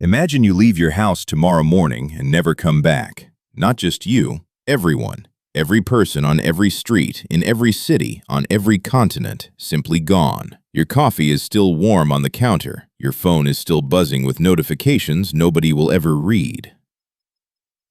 Imagine you leave your house tomorrow morning and never come back. Not just you, everyone. Every person on every street, in every city, on every continent, simply gone. Your coffee is still warm on the counter. Your phone is still buzzing with notifications nobody will ever read.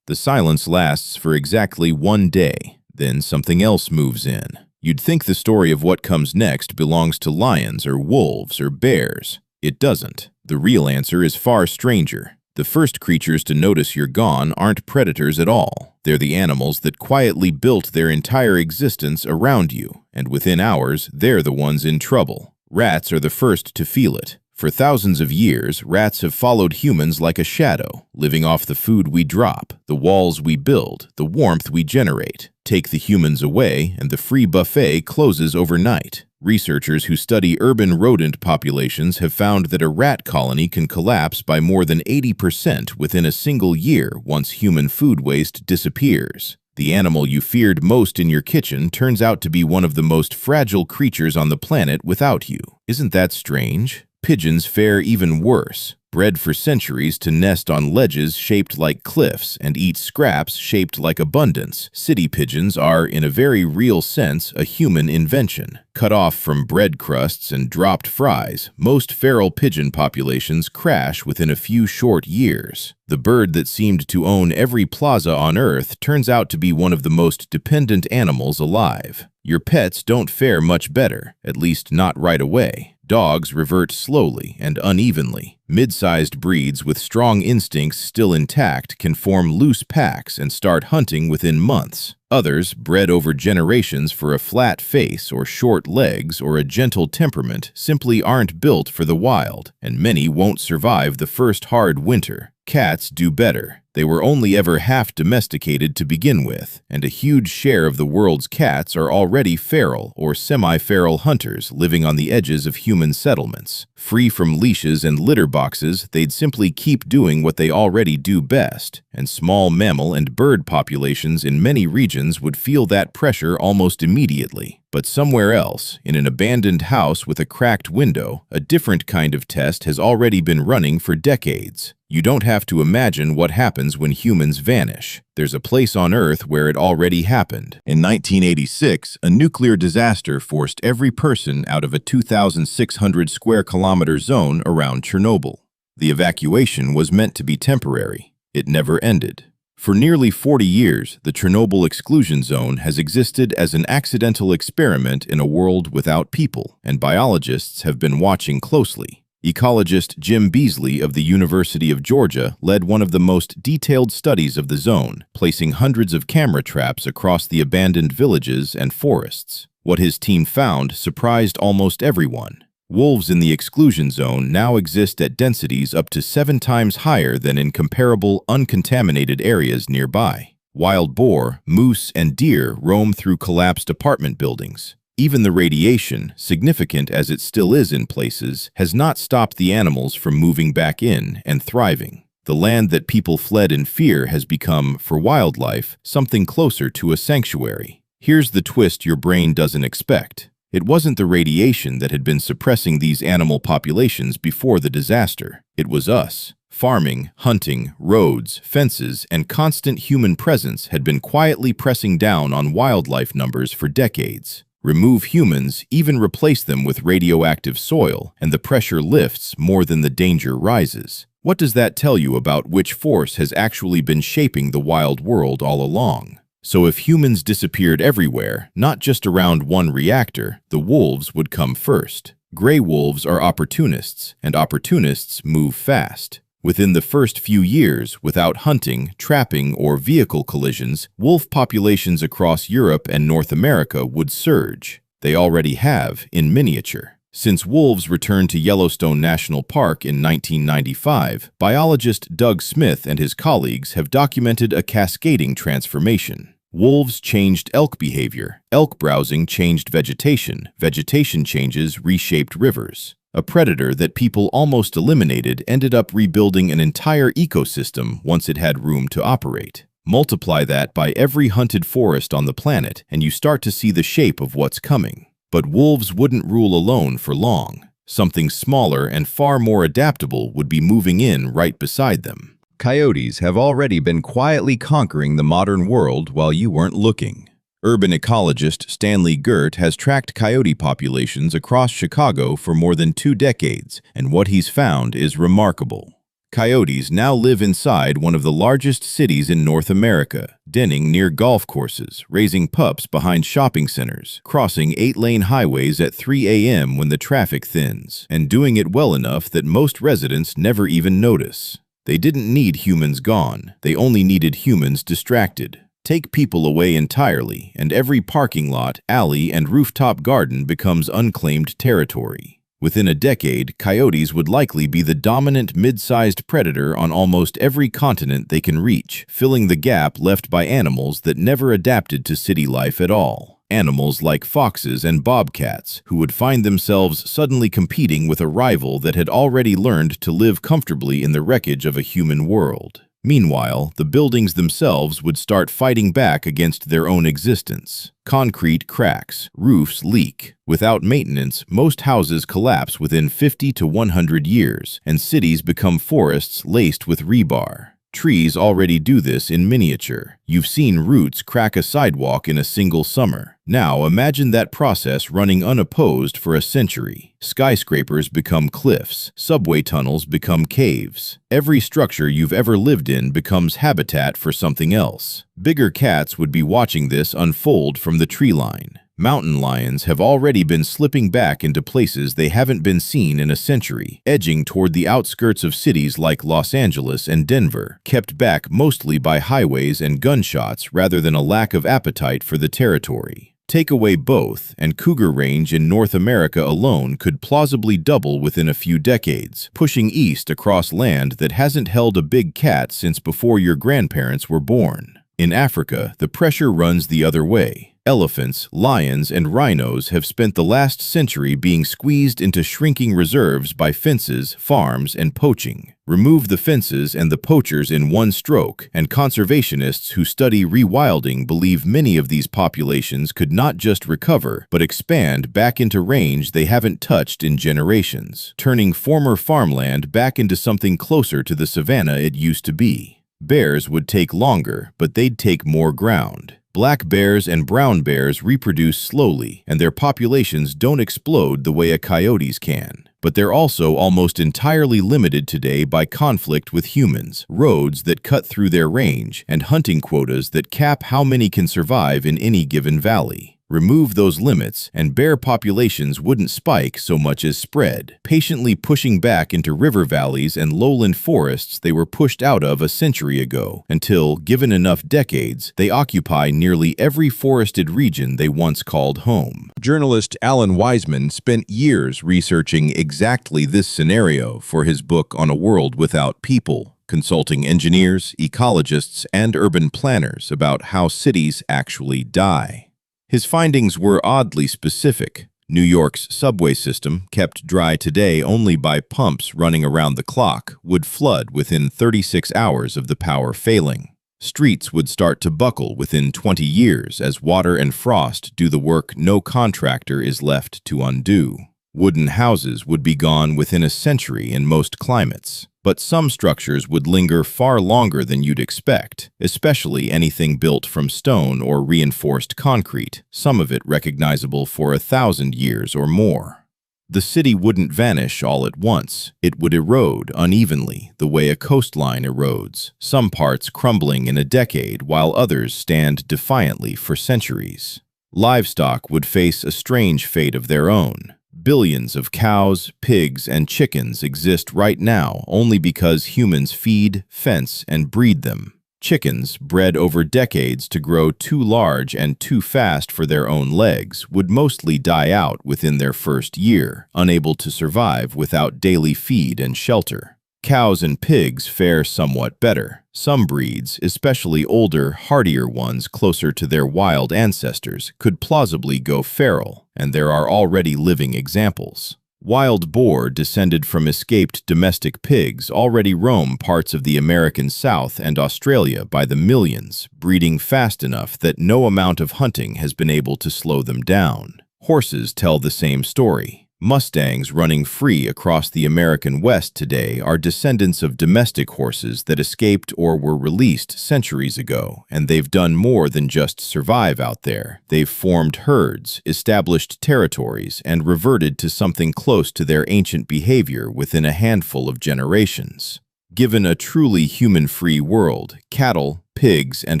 The silence lasts for exactly 1 day. Then something else moves in. You'd think the story of what comes next belongs to lions or wolves or bears. It doesn't. The real answer is far stranger. The first creatures to notice you're gone aren't predators at all. They're the animals that quietly built their entire existence around you, and within hours, they're the ones in trouble. Rats are the first to feel it. For thousands of years, rats have followed humans like a shadow, living off the food we drop, the walls we build, the warmth we generate. Take the humans away, and the free buffet closes overnight. Researchers who study urban rodent populations have found that a rat colony can collapse by more than 80% within a single year once human food waste disappears. The animal you feared most in your kitchen turns out to be one of the most fragile creatures on the planet without you. Isn't that strange? Pigeons fare even worse. Bred for centuries to nest on ledges shaped like cliffs and eat scraps shaped like abundance, city pigeons are, in a very real sense, a human invention. Cut off from bread crusts and dropped fries, most feral pigeon populations crash within a few short years. The bird that seemed to own every plaza on Earth turns out to be one of the most dependent animals alive. Your pets don't fare much better, at least not right away. Dogs revert slowly and unevenly. Mid-sized breeds with strong instincts still intact can form loose packs and start hunting within months. Others, bred over generations for a flat face or short legs or a gentle temperament, simply aren't built for the wild, and many won't survive the first hard winter. Cats do better. They were only ever half domesticated to begin with, and a huge share of the world's cats are already feral or semi-feral hunters living on the edges of human settlements. Free from leashes and litter boxes, they'd simply keep doing what they already do best, and small mammal and bird populations in many regions would feel that pressure almost immediately. But somewhere else, in an abandoned house with a cracked window, a different kind of test has already been running for decades. You don't have to imagine what happens when humans vanish. There's a place on Earth where it already happened. In 1986, a nuclear disaster forced every person out of a 2,600 square kilometer zone around Chernobyl. The evacuation was meant to be temporary. It never ended. For nearly 40 years, the Chernobyl exclusion zone has existed as an accidental experiment in a world without people, and biologists have been watching closely. Ecologist Jim Beasley of the University of Georgia led one of the most detailed studies of the zone, placing hundreds of camera traps across the abandoned villages and forests. What his team found surprised almost everyone. Wolves in the exclusion zone now exist at densities up to 7 times higher than in comparable, uncontaminated areas nearby. Wild boar, moose, and deer roam through collapsed apartment buildings. Even the radiation, significant as it still is in places, has not stopped the animals from moving back in and thriving. The land that people fled in fear has become, for wildlife, something closer to a sanctuary. Here's the twist your brain doesn't expect. It wasn't the radiation that had been suppressing these animal populations before the disaster. It was us. Farming, hunting, roads, fences, and constant human presence had been quietly pressing down on wildlife numbers for decades. Remove humans, even replace them with radioactive soil, and the pressure lifts more than the danger rises. What does that tell you about which force has actually been shaping the wild world all along? So if humans disappeared everywhere, not just around one reactor, the wolves would come first. Gray wolves are opportunists, and opportunists move fast. Within the first few years, without hunting, trapping, or vehicle collisions, wolf populations across Europe and North America would surge. They already have, in miniature. Since wolves returned to Yellowstone National Park in 1995, biologist Doug Smith and his colleagues have documented a cascading transformation. Wolves changed elk behavior. Elk browsing changed vegetation. Vegetation changes reshaped rivers. A predator that people almost eliminated ended up rebuilding an entire ecosystem once it had room to operate. Multiply that by every hunted forest on the planet, and you start to see the shape of what's coming. But wolves wouldn't rule alone for long. Something smaller and far more adaptable would be moving in right beside them. Coyotes have already been quietly conquering the modern world while you weren't looking. Urban ecologist Stanley Gert has tracked coyote populations across Chicago for more than 2 decades, and what he's found is remarkable. Coyotes now live inside one of the largest cities in North America, denning near golf courses, raising pups behind shopping centers, crossing 8-lane highways at 3 a.m. when the traffic thins, and doing it well enough that most residents never even notice. They didn't need humans gone, they only needed humans distracted. Take people away entirely, and every parking lot, alley, and rooftop garden becomes unclaimed territory. Within a decade, coyotes would likely be the dominant mid-sized predator on almost every continent they can reach, filling the gap left by animals that never adapted to city life at all. Animals like foxes and bobcats, who would find themselves suddenly competing with a rival that had already learned to live comfortably in the wreckage of a human world. Meanwhile, the buildings themselves would start fighting back against their own existence. Concrete cracks, roofs leak. Without maintenance, most houses collapse within 50 to 100 years, and cities become forests laced with rebar. Trees already do this in miniature. You've seen roots crack a sidewalk in a single summer. Now imagine that process running unopposed for a century. Skyscrapers become cliffs. Subway tunnels become caves. Every structure you've ever lived in becomes habitat for something else. Bigger cats would be watching this unfold from the tree line. Mountain lions have already been slipping back into places they haven't been seen in a century, edging toward the outskirts of cities like Los Angeles and Denver, kept back mostly by highways and gunshots rather than a lack of appetite for the territory. Take away both, and cougar range in North America alone could plausibly double within a few decades, pushing east across land that hasn't held a big cat since before your grandparents were born. In Africa, the pressure runs the other way. Elephants, lions, and rhinos have spent the last century being squeezed into shrinking reserves by fences, farms, and poaching. Remove the fences and the poachers in one stroke, and conservationists who study rewilding believe many of these populations could not just recover, but expand back into range they haven't touched in generations, turning former farmland back into something closer to the savanna it used to be. Bears would take longer, but they'd take more ground. Black bears and brown bears reproduce slowly, and their populations don't explode the way a coyote's can. But they're also almost entirely limited today by conflict with humans, roads that cut through their range, and hunting quotas that cap how many can survive in any given valley. Remove those limits, and bear populations wouldn't spike so much as spread, patiently pushing back into river valleys and lowland forests they were pushed out of a century ago, until, given enough decades, they occupy nearly every forested region they once called home. Journalist Alan Wiseman spent years researching exactly this scenario for his book On a World Without People, consulting engineers, ecologists, and urban planners about how cities actually die. His findings were oddly specific. New York's subway system, kept dry today only by pumps running around the clock, would flood within 36 hours of the power failing. Streets would start to buckle within 20 years as water and frost do the work no contractor is left to undo. Wooden houses would be gone within a century in most climates. But some structures would linger far longer than you'd expect, especially anything built from stone or reinforced concrete, some of it recognizable for 1,000 years or more. The city wouldn't vanish all at once. It would erode unevenly, the way a coastline erodes, some parts crumbling in a decade while others stand defiantly for centuries. Livestock would face a strange fate of their own. Billions of cows, pigs, and chickens exist right now only because humans feed, fence, and breed them. Chickens, bred over decades to grow too large and too fast for their own legs, would mostly die out within their first year, unable to survive without daily feed and shelter. Cows and pigs fare somewhat better. Some breeds, especially older, hardier ones closer to their wild ancestors, could plausibly go feral, and there are already living examples. Wild boar descended from escaped domestic pigs already roam parts of the American South and Australia by the millions, breeding fast enough that no amount of hunting has been able to slow them down. Horses tell the same story. Mustangs running free across the American West today are descendants of domestic horses that escaped or were released centuries ago, and they've done more than just survive out there. They've formed herds, established territories, and reverted to something close to their ancient behavior within a handful of generations. Given a truly human-free world, cattle, pigs, and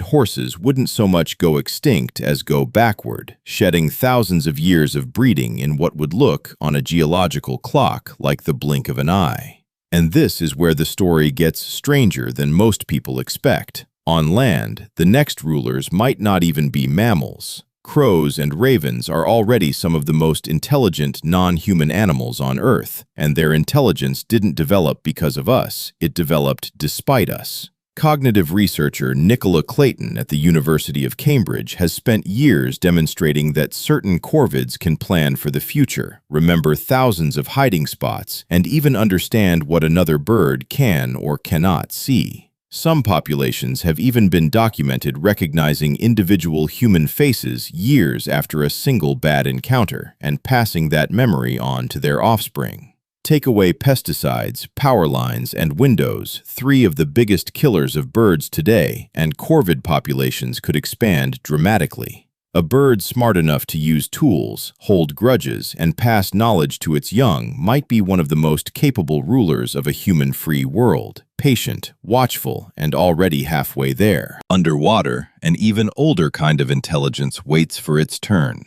horses wouldn't so much go extinct as go backward, shedding thousands of years of breeding in what would look, on a geological clock, like the blink of an eye. And this is where the story gets stranger than most people expect. On land, the next rulers might not even be mammals. Crows and ravens are already some of the most intelligent non-human animals on Earth, and their intelligence didn't develop because of us, it developed despite us. Cognitive researcher Nicola Clayton at the University of Cambridge has spent years demonstrating that certain corvids can plan for the future, remember thousands of hiding spots, and even understand what another bird can or cannot see. Some populations have even been documented recognizing individual human faces years after a single bad encounter and passing that memory on to their offspring. Take away pesticides, power lines, and windows, three of the biggest killers of birds today, and corvid populations could expand dramatically. A bird smart enough to use tools, hold grudges, and pass knowledge to its young might be one of the most capable rulers of a human-free world, patient, watchful, and already halfway there. Underwater, an even older kind of intelligence waits for its turn.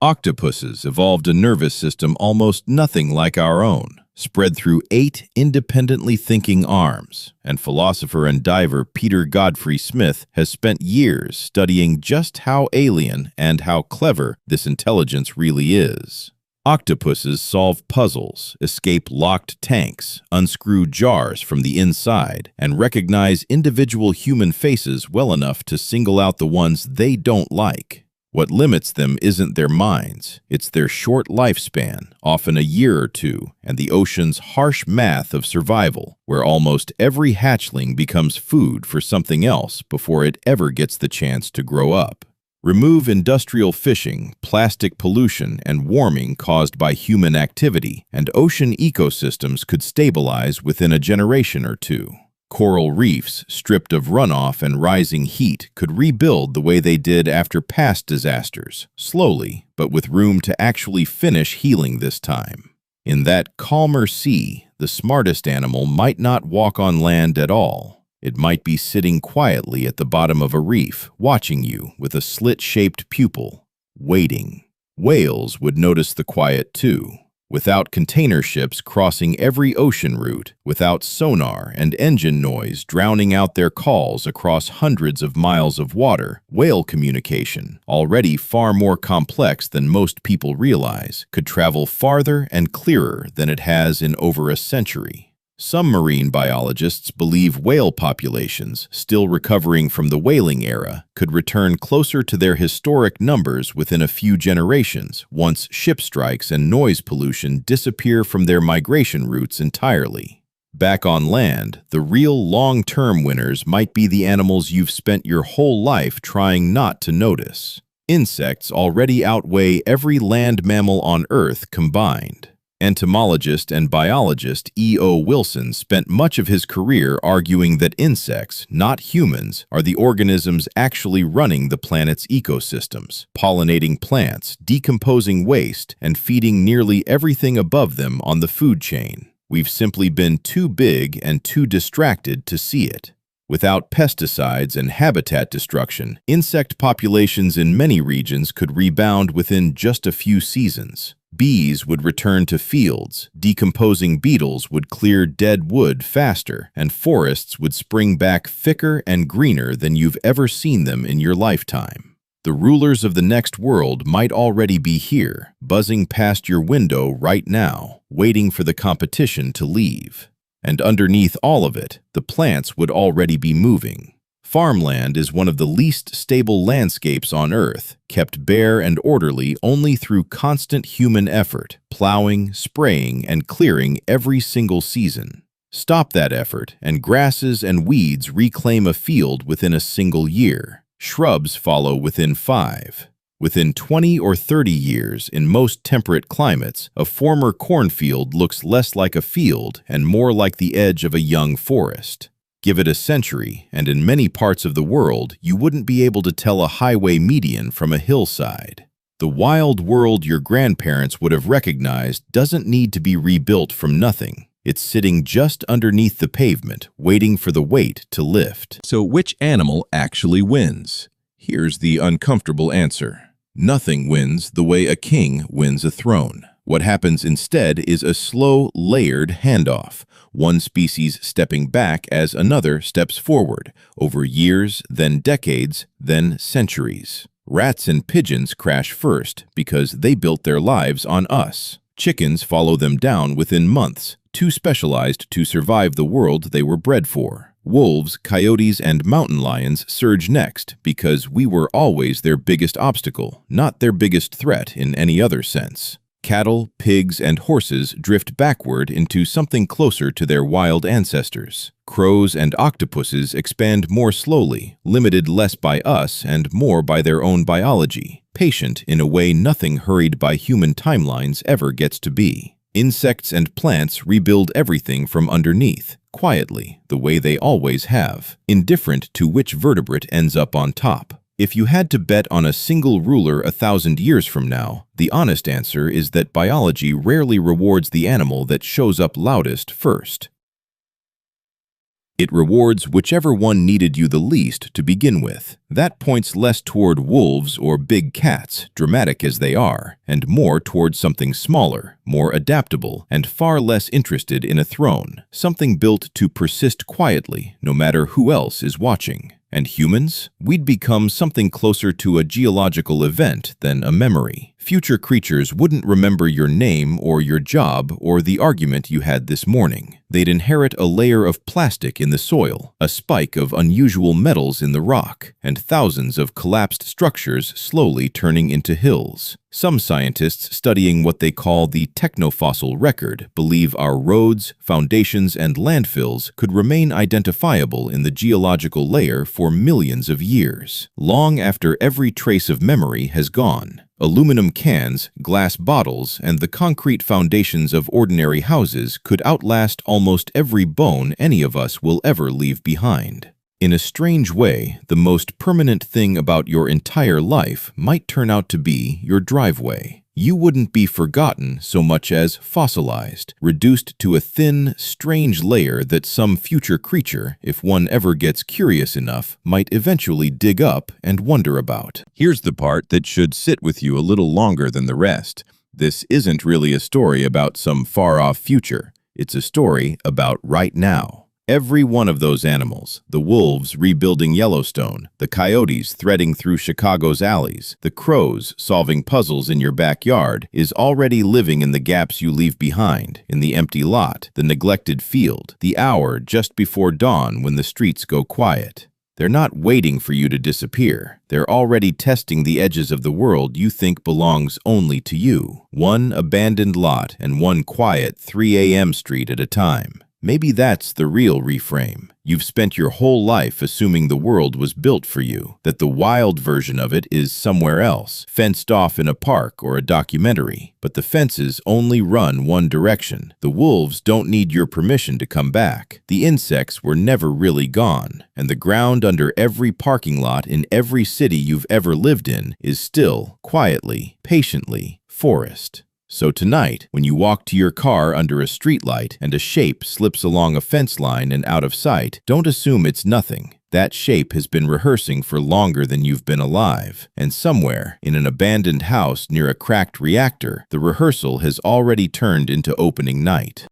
Octopuses evolved a nervous system almost nothing like our own, spread through 8 independently thinking arms, and philosopher and diver Peter Godfrey Smith has spent years studying just how alien and how clever this intelligence really is. Octopuses solve puzzles, escape locked tanks, unscrew jars from the inside, and recognize individual human faces well enough to single out the ones they don't like. What limits them isn't their minds, it's their short lifespan, often a year or two, and the ocean's harsh math of survival, where almost every hatchling becomes food for something else before it ever gets the chance to grow up. Remove industrial fishing, plastic pollution, and warming caused by human activity, and ocean ecosystems could stabilize within a generation or two. Coral reefs, stripped of runoff and rising heat, could rebuild the way they did after past disasters, slowly, but with room to actually finish healing this time. In that calmer sea, the smartest animal might not walk on land at all. It might be sitting quietly at the bottom of a reef, watching you with a slit-shaped pupil, waiting. Whales would notice the quiet too. Without container ships crossing every ocean route, without sonar and engine noise drowning out their calls across hundreds of miles of water, whale communication, already far more complex than most people realize, could travel farther and clearer than it has in over a century. Some marine biologists believe whale populations, still recovering from the whaling era, could return closer to their historic numbers within a few generations, once ship strikes and noise pollution disappear from their migration routes entirely. Back on land, the real long-term winners might be the animals you've spent your whole life trying not to notice. Insects already outweigh every land mammal on Earth combined. Entomologist and biologist E.O. Wilson spent much of his career arguing that insects, not humans, are the organisms actually running the planet's ecosystems, pollinating plants, decomposing waste, and feeding nearly everything above them on the food chain. We've simply been too big and too distracted to see it. Without pesticides and habitat destruction, insect populations in many regions could rebound within just a few seasons. Bees would return to fields, decomposing beetles would clear dead wood faster, and forests would spring back thicker and greener than you've ever seen them in your lifetime. The rulers of the next world might already be here, buzzing past your window right now, waiting for the competition to leave. And underneath all of it, the plants would already be moving. Farmland is one of the least stable landscapes on Earth, kept bare and orderly only through constant human effort, plowing, spraying, and clearing every single season. Stop that effort, and grasses and weeds reclaim a field within a single year. Shrubs follow within 5. Within 20 or 30 years, in most temperate climates, a former cornfield looks less like a field and more like the edge of a young forest. Give it a century, and in many parts of the world, you wouldn't be able to tell a highway median from a hillside. The wild world your grandparents would have recognized doesn't need to be rebuilt from nothing. It's sitting just underneath the pavement, waiting for the weight to lift. So which animal actually wins? Here's the uncomfortable answer. Nothing wins the way a king wins a throne. What happens instead is a slow, layered handoff, one species stepping back as another steps forward, over years, then decades, then centuries. Rats and pigeons crash first because they built their lives on us. Chickens follow them down within months, too specialized to survive the world they were bred for. Wolves, coyotes, and mountain lions surge next because we were always their biggest obstacle, not their biggest threat in any other sense. Cattle, pigs, and horses drift backward into something closer to their wild ancestors. Crows and octopuses expand more slowly, limited less by us and more by their own biology, patient in a way nothing hurried by human timelines ever gets to be. Insects and plants rebuild everything from underneath, quietly, the way they always have, indifferent to which vertebrate ends up on top. If you had to bet on a single ruler 1,000 years from now, the honest answer is that biology rarely rewards the animal that shows up loudest first. It rewards whichever one needed you the least to begin with. That points less toward wolves or big cats, dramatic as they are, and more toward something smaller, more adaptable, and far less interested in a throne, something built to persist quietly, no matter who else is watching. And humans? We'd become something closer to a geological event than a memory. Future creatures wouldn't remember your name or your job or the argument you had this morning. They'd inherit a layer of plastic in the soil, a spike of unusual metals in the rock, and thousands of collapsed structures slowly turning into hills. Some scientists studying what they call the technofossil record believe our roads, foundations, and landfills could remain identifiable in the geological layer for millions of years, long after every trace of memory has gone. Aluminum cans, glass bottles, and the concrete foundations of ordinary houses could outlast almost every bone any of us will ever leave behind. In a strange way, the most permanent thing about your entire life might turn out to be your driveway. You wouldn't be forgotten so much as fossilized, reduced to a thin, strange layer that some future creature, if one ever gets curious enough, might eventually dig up and wonder about. Here's the part that should sit with you a little longer than the rest. This isn't really a story about some far-off future. It's a story about right now. Every one of those animals, the wolves rebuilding Yellowstone, the coyotes threading through Chicago's alleys, the crows solving puzzles in your backyard, is already living in the gaps you leave behind, in the empty lot, the neglected field, the hour just before dawn when the streets go quiet. They're not waiting for you to disappear. They're already testing the edges of the world you think belongs only to you, one abandoned lot and one quiet 3 a.m. street at a time. Maybe that's the real reframe. You've spent your whole life assuming the world was built for you, that the wild version of it is somewhere else, fenced off in a park or a documentary. But the fences only run one direction. The wolves don't need your permission to come back. The insects were never really gone, and the ground under every parking lot in every city you've ever lived in is still, quietly, patiently, forest. So tonight, when you walk to your car under a streetlight and a shape slips along a fence line and out of sight, don't assume it's nothing. That shape has been rehearsing for longer than you've been alive. And somewhere, in an abandoned house near a cracked reactor, the rehearsal has already turned into opening night.